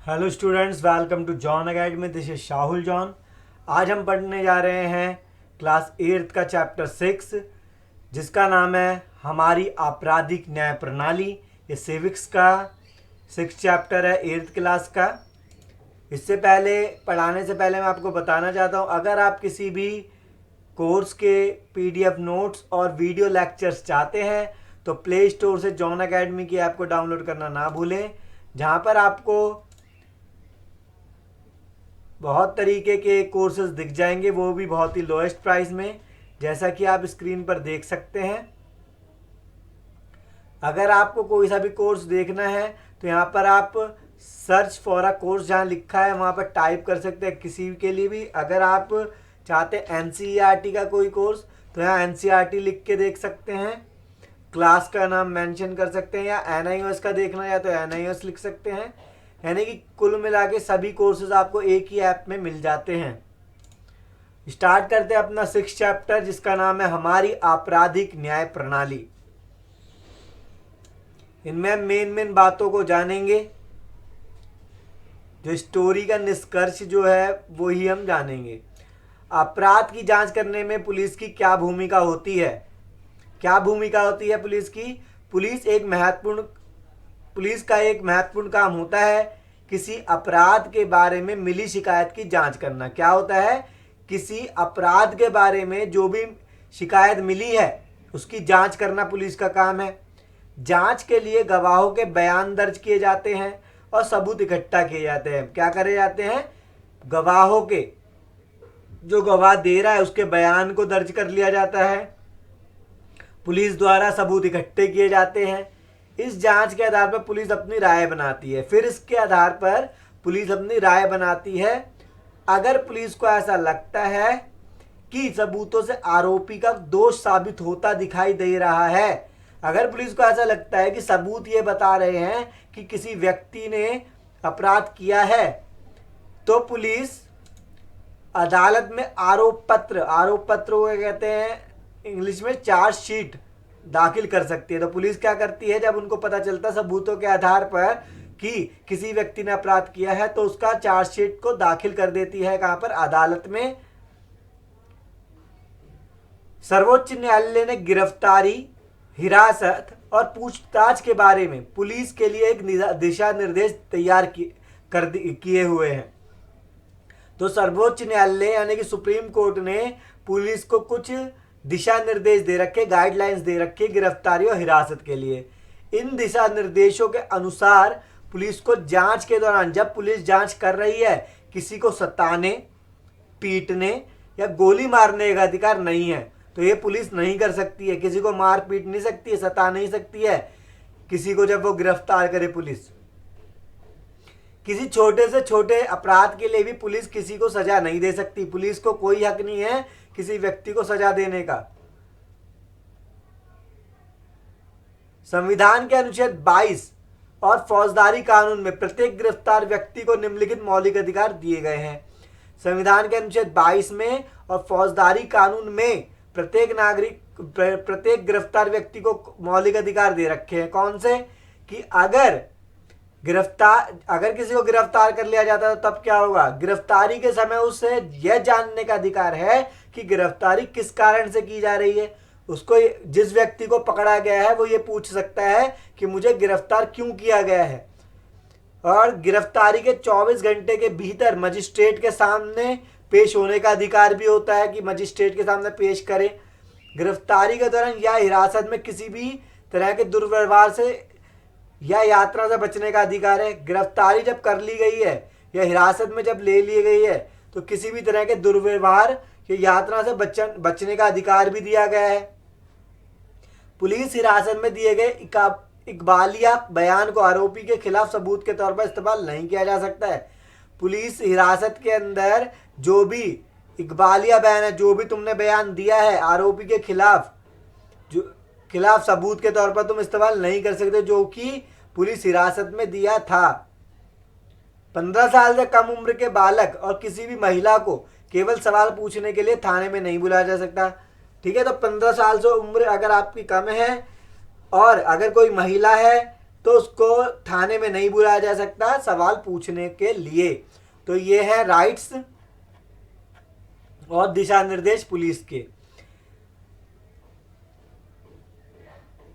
Hello students, welcome to John academy. This is Shahul John. आज हम पढ़ने जा रहे हैं क्लास 8th का चैप्टर 6, जिसका नाम है हमारी आपराधिक न्याय प्रणाली। ये सिविक्स का 6th चैप्टर है 8th क्लास का। इससे पहले पढ़ाने से पहले मैं आपको बताना चाहता हूँ, अगर आप किसी भी कोर्स के पीडीएफ नोट्स और वीडियो लेक्चर्स चाहते हैं तो प्ले स्टोर से जॉन अकेडमी की ऐप को डाउनलोड करना ना भूलें, जहाँ पर आपको बहुत तरीके के कोर्सेज दिख जाएंगे, वो भी बहुत ही लोएस्ट प्राइस में, जैसा कि आप स्क्रीन पर देख सकते हैं। अगर आपको कोई सा भी कोर्स देखना है तो यहाँ पर आप सर्च फॉर अ कोर्स जहाँ लिखा है वहाँ पर टाइप कर सकते हैं किसी के लिए भी। अगर आप चाहते हैं एनसीईआरटी का कोई कोर्स तो यहाँ एनसीईआरटी लिख के देख सकते हैं, क्लास का नाम मेंशन कर सकते हैं, या एनआईओएस का देखना है तो एनआईओएस लिख सकते हैं। यानी कि कुल मिला के सभी कोर्सेज आपको एक ही ऐप में मिल जाते हैं। स्टार्ट करते हैं अपना 6th चैप्टर, जिसका नाम है हमारी आपराधिक न्याय प्रणाली। इनमें हम मेन बातों को जानेंगे। जो स्टोरी का निष्कर्ष जो है वो ही हम जानेंगे। अपराध की जांच करने में पुलिस की क्या भूमिका होती है? क्या भूमिका होती है पुलिस की? पुलिस का एक महत्वपूर्ण काम होता है किसी अपराध के बारे में मिली शिकायत की जांच करना। क्या होता है? किसी अपराध के बारे में जो भी शिकायत मिली है उसकी जांच करना पुलिस का काम है। जांच के लिए गवाहों के बयान दर्ज किए जाते हैं और सबूत इकट्ठा किए जाते हैं। क्या करे जाते हैं? गवाहों के, जो गवाह दे रहा है उसके बयान को दर्ज कर लिया जाता है। पुलिस द्वारा सबूत इकट्ठे किए जाते हैं। इस जांच के आधार पर पुलिस अपनी राय बनाती है। फिर इसके आधार पर पुलिस अपनी राय बनाती है। अगर पुलिस को ऐसा लगता है कि सबूतों से आरोपी का दोष साबित होता दिखाई दे रहा है, अगर पुलिस को ऐसा लगता है कि सबूत ये बता रहे हैं कि किसी व्यक्ति ने अपराध किया है, तो पुलिस अदालत में आरोप पत्र को कहते हैं इंग्लिश में चार्जशीट दाखिल कर सकती है। तो पुलिस क्या करती है, जब उनको पता चलता है सबूतों के आधार पर कि किसी व्यक्ति ने अपराध किया है, तो उसका चार्जशीट को दाखिल कर देती है। कहां पर? अदालत में। सर्वोच्च न्यायालय ने गिरफ्तारी, हिरासत और पूछताछ के बारे में पुलिस के लिए एक दिशा निर्देश तैयार किए हुए हैं। तो सर्वोच्च न्यायालय यानी कि सुप्रीम कोर्ट ने पुलिस को कुछ दिशा निर्देश दे रखे, गाइडलाइंस दे रखे गिरफ्तारी और हिरासत के लिए। इन दिशा निर्देशों के अनुसार पुलिस को जांच के दौरान, जब पुलिस जांच कर रही है, किसी को सताने, पीटने या गोली मारने का अधिकार नहीं है। तो ये पुलिस नहीं कर सकती है। किसी को मार पीट नहीं सकती है, सता नहीं सकती है किसी को जब वो गिरफ्तार करे पुलिस। किसी छोटे से छोटे अपराध के लिए भी पुलिस किसी को सजा नहीं दे सकती। पुलिस को कोई हक नहीं है किसी व्यक्ति को सजा देने का। संविधान के अनुच्छेद 22 और फौजदारी कानून में प्रत्येक गिरफ्तार व्यक्ति को निम्नलिखित मौलिक अधिकार दिए गए हैं। संविधान के अनुच्छेद 22 में और फौजदारी कानून में प्रत्येक गिरफ्तार व्यक्ति को मौलिक अधिकार दे रखे हैं। कौन से? कि अगर किसी को गिरफ्तार कर लिया जाता है तो तब क्या होगा? गिरफ्तारी के समय उसे यह जानने का अधिकार है कि गिरफ्तारी किस कारण से की जा रही है। उसको, जिस व्यक्ति को पकड़ा गया है, वो ये पूछ सकता है कि मुझे गिरफ्तार क्यों किया गया है। और गिरफ्तारी के 24 घंटे के भीतर मजिस्ट्रेट के सामने पेश होने का अधिकार भी होता है कि मजिस्ट्रेट के सामने पेश करे। गिरफ्तारी के दौरान या हिरासत में किसी भी तरह के दुर्व्यवहार से या यात्रा से बचने का अधिकार है। गिरफ्तारी जब कर ली गई है या हिरासत में जब ले ली गई है तो किसी भी तरह के दुर्व्यवहार या यात्रा से बचने का अधिकार भी दिया गया है। पुलिस हिरासत में दिए गए इकबालिया बयान को आरोपी के खिलाफ सबूत के तौर पर इस्तेमाल नहीं किया जा सकता है। पुलिस हिरासत के अंदर जो भी इकबालिया बयान है, जो भी तुमने बयान दिया है आरोपी के खिलाफ सबूत के तौर पर तुम इस्तेमाल नहीं कर सकते, जो कि पुलिस हिरासत में दिया था। 15 साल से कम उम्र के बालक और किसी भी महिला को केवल सवाल पूछने के लिए थाने में नहीं बुलाया जा सकता। ठीक है, तो 15 साल से उम्र अगर आपकी कम है और अगर कोई महिला है तो उसको थाने में नहीं बुलाया जा सकता सवाल पूछने के लिए। तो ये है राइट्स और दिशा निर्देश पुलिस के।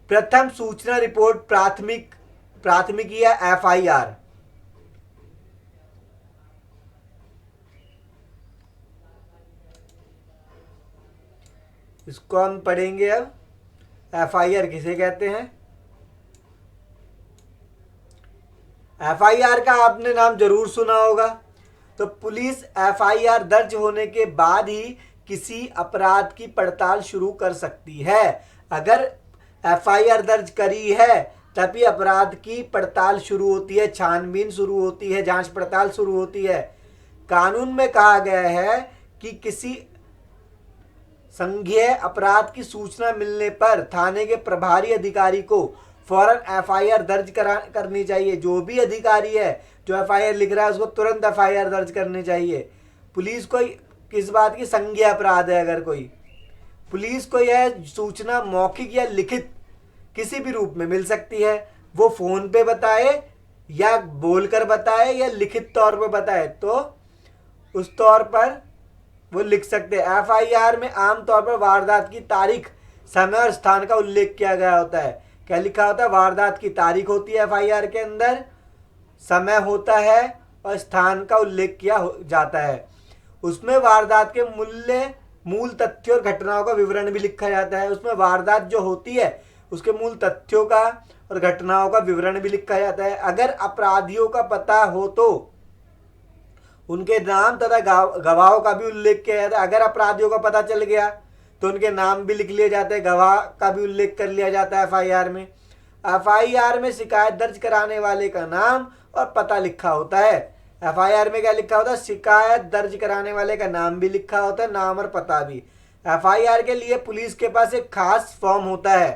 प्रथम सूचना रिपोर्ट प्राथमिकी या एफआईआर। इसको हम पढ़ेंगे अब। एफआईआर किसे कहते हैं? एफआईआर का आपने नाम जरूर सुना होगा। तो पुलिस एफआईआर दर्ज होने के बाद ही किसी अपराध की पड़ताल शुरू कर सकती है। अगर एफआईआर दर्ज करी है तभी अपराध की पड़ताल शुरू होती है, छानबीन शुरू होती है, जांच पड़ताल शुरू होती है। कानून में कहा गया है कि किसी संज्ञेय अपराध की सूचना मिलने पर थाने के प्रभारी अधिकारी को फौरन एफआईआर दर्ज करनी चाहिए। जो भी अधिकारी है जो एफआईआर लिख रहा है उसको तुरंत एफआईआर दर्ज करनी चाहिए। पुलिस को किस बात की संज्ञेय अपराध है, अगर कोई पुलिस को यह सूचना मौखिक या लिखित किसी भी रूप में मिल सकती है। वो फोन पे बताए या बोलकर बताए या लिखित तौर पर बताए तो उस तौर पर वो लिख सकते हैं। एफआईआर में आमतौर पर वारदात की तारीख, समय और स्थान का उल्लेख किया गया होता है। क्या लिखा होता है? वारदात की तारीख होती है एफआईआर के अंदर, समय होता है और स्थान का उल्लेख किया जाता है। उसमें वारदात के मूल तथ्यों और घटनाओं का विवरण भी लिखा जाता है। उसमें वारदात जो होती है उसके मूल तथ्यों का और घटनाओं का विवरण भी लिखा जाता है। अगर अपराधियों का पता हो तो उनके नाम तथा गवाहों का भी उल्लेख किया जाता है। अगर अपराधियों का पता चल गया तो उनके नाम भी लिख लिए जाते हैं, गवाह का भी उल्लेख कर लिया जाता है एफआईआर में। एफआईआर में शिकायत दर्ज कराने वाले का नाम और पता लिखा होता है। एफआईआर में क्या लिखा होता है? शिकायत दर्ज कराने वाले का नाम भी लिखा होता है, नाम और पता भी। एफआईआर के लिए पुलिस के पास एक खास फॉर्म होता है।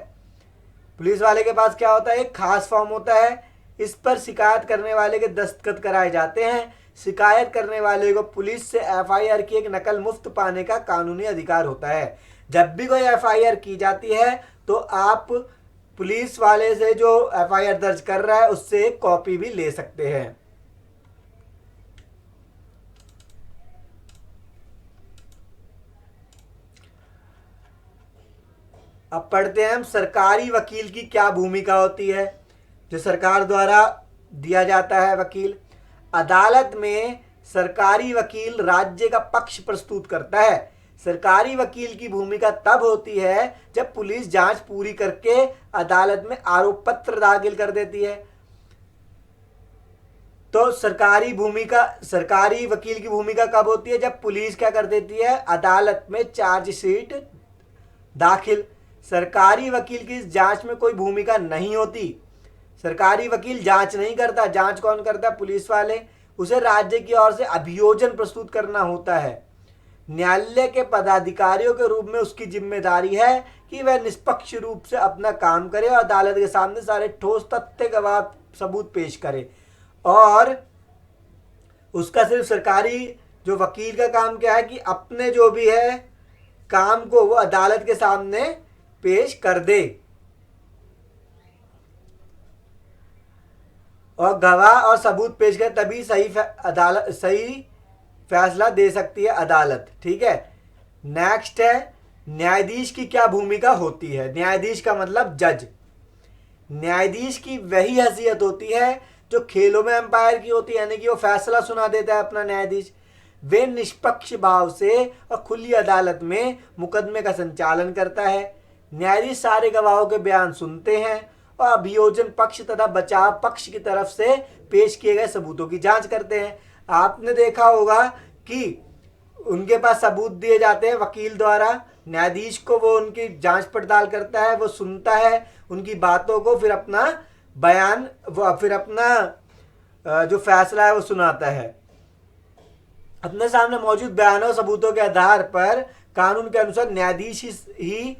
पुलिस वाले के पास क्या होता है? एक खास फॉर्म होता है। इस पर शिकायत करने वाले के दस्तखत कराए जाते हैं। शिकायत करने वाले को पुलिस से एफआईआर की एक नकल मुफ्त पाने का कानूनी अधिकार होता है। जब भी कोई एफआईआर की जाती है तो आप पुलिस वाले से जो एफआईआर दर्ज कर रहा है उससे एक कॉपी भी ले सकते हैं। अब पढ़ते हैं हम सरकारी वकील की क्या भूमिका होती है। जो सरकार द्वारा दिया जाता है वकील, अदालत में सरकारी वकील राज्य का पक्ष प्रस्तुत करता है। सरकारी वकील की भूमिका तब होती है जब पुलिस जांच पूरी करके अदालत में आरोप पत्र दाखिल कर देती है। तो सरकारी वकील की भूमिका कब होती है? जब पुलिस क्या कर देती है? अदालत में चार्जशीट दाखिल। सरकारी वकील की जांच में कोई भूमिका नहीं होती। सरकारी वकील जांच नहीं करता। जांच कौन करता है? पुलिस वाले। उसे राज्य की ओर से अभियोजन प्रस्तुत करना होता है। न्यायालय के पदाधिकारियों के रूप में उसकी जिम्मेदारी है कि वह निष्पक्ष रूप से अपना काम करे और अदालत के सामने सारे ठोस तथ्य गवाह सबूत पेश करे। और उसका सिर्फ सरकारी जो वकील का काम क्या है कि अपने जो भी है काम को वो अदालत के सामने पेश कर दे और गवाह और सबूत पेश करे, तभी सही फैसला दे सकती है अदालत। ठीक है। नेक्स्ट है न्यायाधीश की क्या भूमिका होती है। न्यायाधीश का मतलब जज। न्यायाधीश की वही हैसियत होती है जो खेलों में अंपायर की होती है, यानी कि वो फैसला सुना देता है अपना न्यायाधीश। वे निष्पक्ष भाव से और खुली अदालत में मुकदमे का संचालन करता है। न्यायाधीश सारे गवाहों के बयान सुनते हैं और अभियोजन पक्ष तथा बचाव पक्ष की तरफ से पेश किए गए सबूतों की जांच करते हैं। आपने देखा होगा कि उनके पास सबूत दिए जाते हैं वकील द्वारा, न्यायाधीश को वो उनकी जांच पड़ताल करता है, वो सुनता है उनकी बातों को, फिर अपना बयान फिर अपना जो फैसला है वो सुनाता है। अपने सामने मौजूद बयानों सबूतों के आधार पर कानून के अनुसार न्यायाधीश ही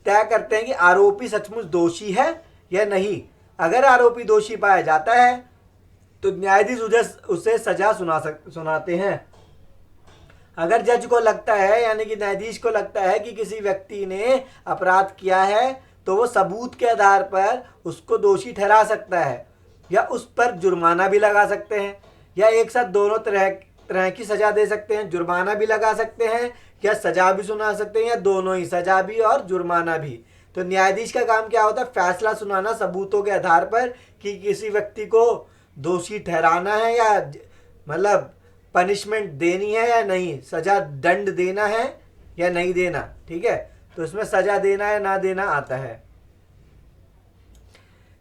तय करते हैं कि आरोपी सचमुच दोषी है या नहीं। अगर आरोपी दोषी पाया जाता है तो न्यायाधीश उसे सजा सुनाते हैं। अगर जज को लगता है, यानी कि न्यायाधीश को लगता है कि किसी व्यक्ति ने अपराध किया है तो वो सबूत के आधार पर उसको दोषी ठहरा सकता है, या उस पर जुर्माना भी लगा सकते हैं, या एक साथ दोनों तरह की सजा दे सकते हैं। जुर्माना भी लगा सकते हैं या सजा भी सुना सकते हैं, या दोनों ही, सजा भी और जुर्माना भी। तो न्यायाधीश का काम क्या होता है? फैसला सुनाना सबूतों के आधार पर कि किसी व्यक्ति को दोषी ठहराना है या मतलब पनिशमेंट देनी है या नहीं, सजा दंड देना है या नहीं देना। ठीक है, तो इसमें सजा देना या ना देना आता है।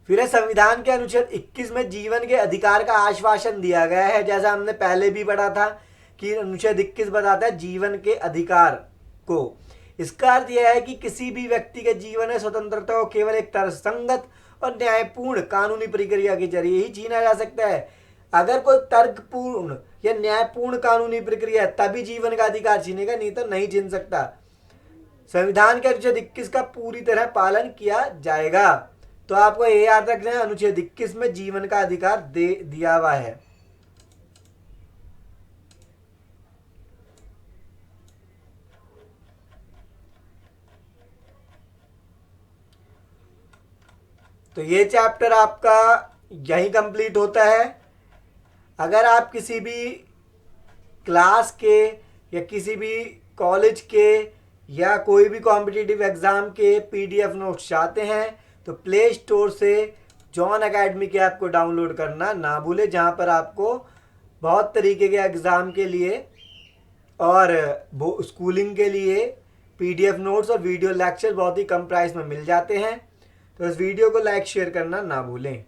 फिर संविधान के अनुच्छेद 21 में जीवन के अधिकार का आश्वासन दिया गया है। जैसा हमने पहले भी पढ़ा था कि अनुच्छेद 21 बताता है जीवन के अधिकार को। इसका अर्थ यह है कि किसी भी व्यक्ति के जीवन में स्वतंत्रता को केवल एक तर्कसंगत और न्यायपूर्ण कानूनी प्रक्रिया के जरिए ही छीना जा सकता है। अगर कोई तर्कपूर्ण या न्यायपूर्ण कानूनी प्रक्रिया है तभी जीवन का अधिकार छीनेगा, नहीं तो नहीं छीन सकता। संविधान के अनुच्छेद 21 का पूरी तरह पालन किया जाएगा। तो आपको ये याद रखना है, अनुच्छेद 21 में जीवन का अधिकार दिया हुआ है। तो ये चैप्टर आपका यही कंप्लीट होता है। अगर आप किसी भी क्लास के या किसी भी कॉलेज के या कोई भी कॉम्पिटिटिव एग्ज़ाम के पीडीएफ नोट्स चाहते हैं तो प्ले स्टोर से जॉन एकेडमी के ऐप को डाउनलोड करना ना भूलें, जहाँ पर आपको बहुत तरीके के एग्ज़ाम के लिए और स्कूलिंग के लिए पीडीएफ नोट्स और वीडियो लेक्चर बहुत ही कम प्राइस में मिल जाते हैं। तो इस वीडियो को लाइक शेयर करना ना भूलें।